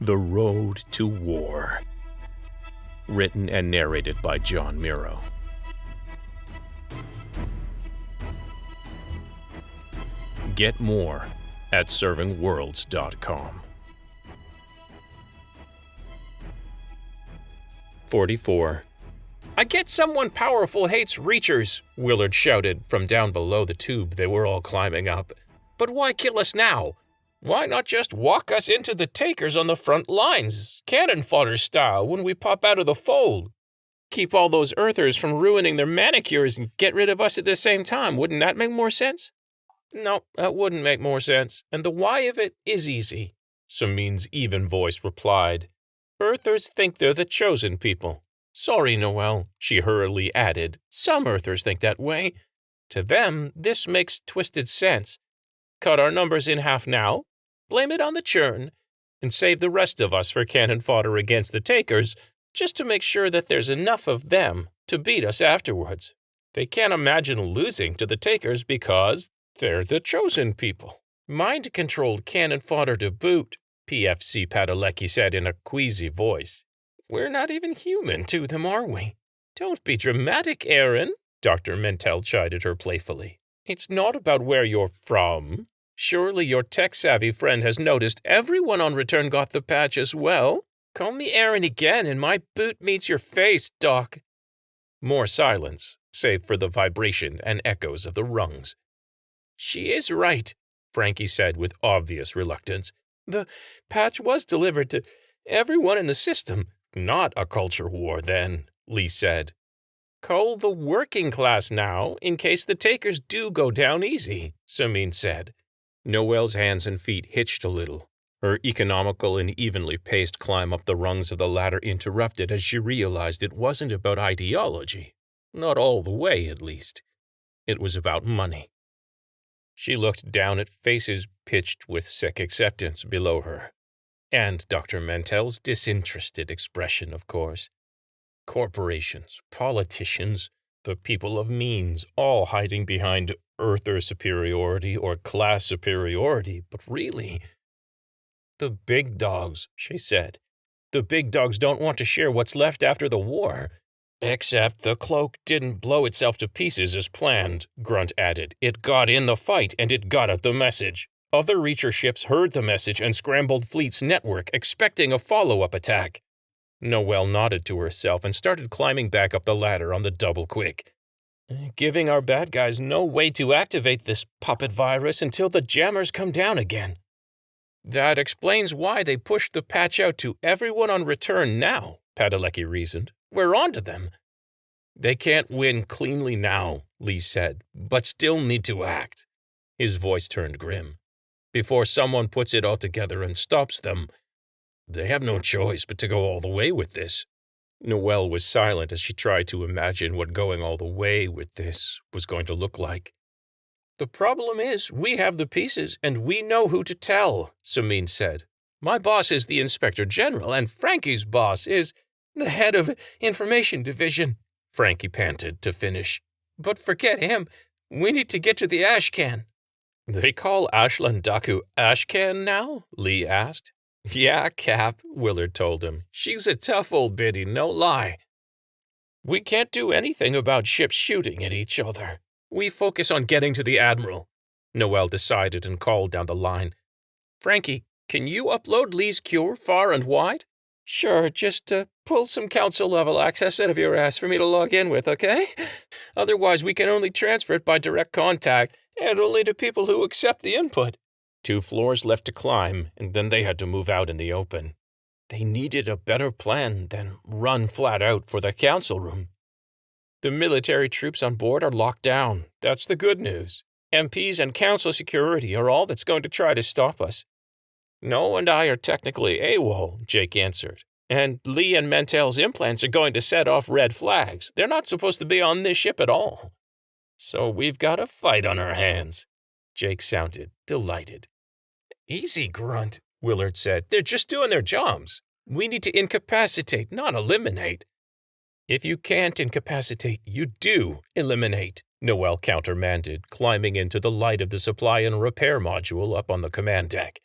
The Road to War. Written and narrated by John Miro. Get more at servingworlds.com. 44. "I get someone powerful hates Reachers," Willard shouted from down below the tube they were all climbing up. "But why kill us now? Why not just walk us into the takers on the front lines, cannon fodder style, when we pop out of the fold? Keep all those Earthers from ruining their manicures and get rid of us at the same time. Wouldn't that make more sense?" "No, that wouldn't make more sense, and the why of it is easy," Samin's even voice replied. "Earthers think they're the chosen people. Sorry, Noel," she hurriedly added. "Some Earthers think that way. To them, this makes twisted sense. Cut our numbers in half now, blame it on the churn, and save the rest of us for cannon fodder against the takers, just to make sure that there's enough of them to beat us afterwards. They can't imagine losing to the takers because they're the chosen people. Mind-controlled cannon fodder to boot," PFC Padalecki said in a queasy voice. "We're not even human to them, are we?" "Don't be dramatic, Aaron," Dr. Mentel chided her playfully. "It's not about where you're from. Surely your tech-savvy friend has noticed everyone on return got the patch as well. Call me Aaron again and my boot meets your face, Doc." More silence, save for the vibration and echoes of the rungs. "She is right," Frankie said with obvious reluctance. "The patch was delivered to everyone in the system." "Not a culture war, then," Lee said. "Cull the working class now, in case the takers do go down easy," Samin said. Noel's hands and feet hitched a little. Her economical and evenly paced climb up the rungs of the ladder interrupted as she realized it wasn't about ideology. Not all the way, at least. It was about money. She looked down at faces pitched with sick acceptance below her. And Dr. Mentel's disinterested expression, of course. Corporations, politicians, the people of means, all hiding behind Earther superiority or class superiority, but really... "The big dogs," she said. "The big dogs don't want to share what's left after the war." "Except the cloak didn't blow itself to pieces as planned," Grunt added. "It got in the fight and it got at the message. Other Reacher ships heard the message and scrambled Fleet's network, expecting a follow-up attack." Noelle nodded to herself and started climbing back up the ladder on the double quick. "Giving our bad guys no way to activate this puppet virus until the jammers come down again." "That explains why they pushed the patch out to everyone on return now," Padalecki reasoned. "We're on to them." "They can't win cleanly now," Lee said, "but still need to act." His voice turned grim. "Before someone puts it all together and stops them, they have no choice but to go all the way with this." Noelle was silent as she tried to imagine what going all the way with this was going to look like. "The problem is we have the pieces and we know who to tell," Samin said. "My boss is the Inspector General and Frankie's boss is the head of Information Division," Frankie panted to finish. "But forget him. We need to get to the Ashcan." "They call Ashland Daku Ashcan now?" Lee asked. "Yeah, Cap," Willard told him. "She's a tough old biddy, no lie. We can't do anything about ships shooting at each other. We focus on getting to the Admiral," Noelle decided and called down the line. "Frankie, can you upload Lee's cure far and wide?" "Sure, just pull some council-level access out of your ass for me to log in with, okay? Otherwise, we can only transfer it by direct contact, and only to people who accept the input." 2 floors left to climb, and then they had to move out in the open. They needed a better plan than run flat out for the council room. "The military troops on board are locked down. That's the good news. MPs and council security are all that's going to try to stop us." "No and I are technically AWOL," Jake answered. "And Lee and Mentel's implants are going to set off red flags. They're not supposed to be on this ship at all. So we've got a fight on our hands." Jake sounded delighted. "Easy, Grunt," Willard said. "They're just doing their jobs. We need to incapacitate, not eliminate." "If you can't incapacitate, you do eliminate," Noelle countermanded, climbing into the light of the supply and repair module up on the command deck.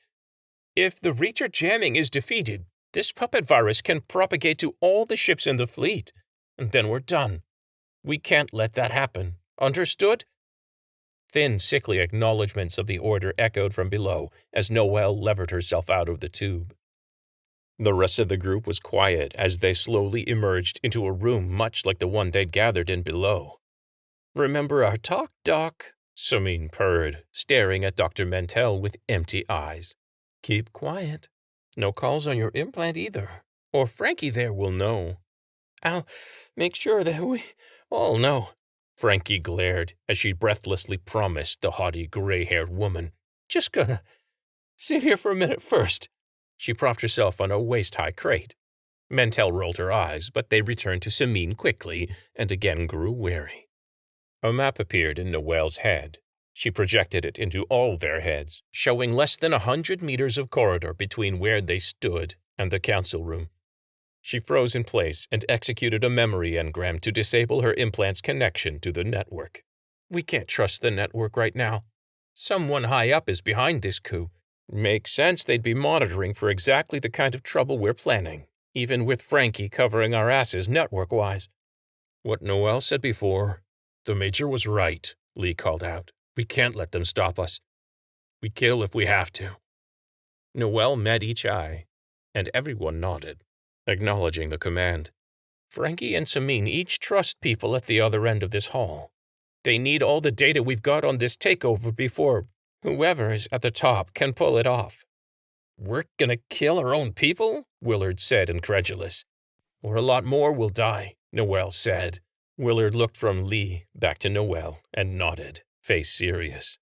If the Reacher jamming is defeated, this puppet virus can propagate to all the ships in the fleet, and then we're done. We can't let that happen. Understood?" Thin, sickly acknowledgments of the order echoed from below as Noelle levered herself out of the tube. The rest of the group was quiet as they slowly emerged into a room much like the one they'd gathered in below. "Remember our talk, Doc?" Samine purred, staring at Dr. Mantell with empty eyes. "Keep quiet. No calls on your implant either, or Frankie there will know." "I'll make sure that we all know," Frankie glared as she breathlessly promised the haughty gray-haired woman. "Just gonna sit here for a minute first." She propped herself on a waist-high crate. Mantell rolled her eyes, but they returned to Samine quickly and again grew wary. A map appeared in Noelle's head. She projected it into all their heads, showing less than 100 meters of corridor between where they stood and the council room. She froze in place and executed a memory engram to disable her implant's connection to the network. "We can't trust the network right now. Someone high up is behind this coup. Makes sense they'd be monitoring for exactly the kind of trouble we're planning, even with Frankie covering our asses network-wise." "What Noelle said before, the Major was right," Lee called out. "We can't let them stop us. We kill if we have to." Noelle met each eye, and everyone nodded, acknowledging the command. Frankie and Samine each trust people at the other end of this hall. They need all the data we've got on this takeover before whoever is at the top can pull it off. "We're gonna kill our own people?" Willard said, incredulous. "Or a lot more will die," Noelle said. Willard looked from Lee back to Noelle and nodded, face serious.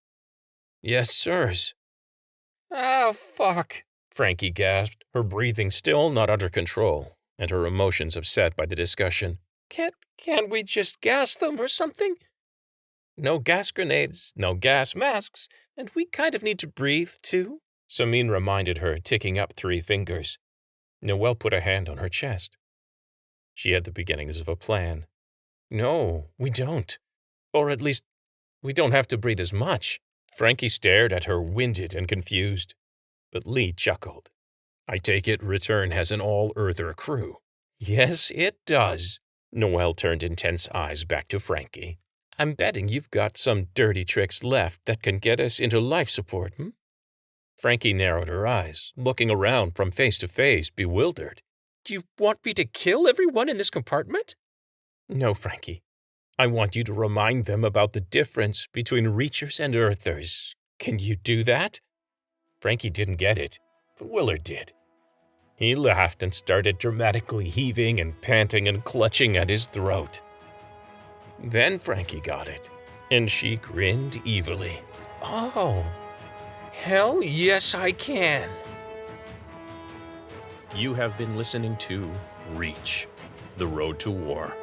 "Yes, sirs." "Ah, fuck," Frankie gasped, her breathing still not under control, and her emotions upset by the discussion. Can't we just gas them or something?" "No gas grenades, no gas masks, and we kind of need to breathe, too," Samine reminded her, ticking up 3 fingers. Noelle put a hand on her chest. She had the beginnings of a plan. "No, we don't. Or at least, we don't have to breathe as much." Frankie stared at her, winded and confused. But Lee chuckled. "I take it Return has an all-earther crew." "Yes, it does." Noelle turned intense eyes back to Frankie. "I'm betting you've got some dirty tricks left that can get us into life support, hmm?" Frankie narrowed her eyes, looking around from face to face, bewildered. "Do you want me to kill everyone in this compartment?" "No, Frankie. I want you to remind them about the difference between Reachers and Earthers. Can you do that?" Frankie didn't get it, but Willard did. He laughed and started dramatically heaving and panting and clutching at his throat. Then Frankie got it, and she grinned evilly. "Oh, hell yes I can." You have been listening to Reach, The Road to War.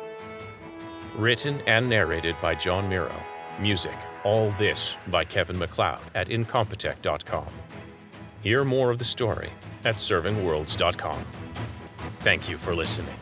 Written and narrated by John Miro. Music, All This by Kevin MacLeod at Incompetech.com. Hear more of the story at servingworlds.com. Thank you for listening.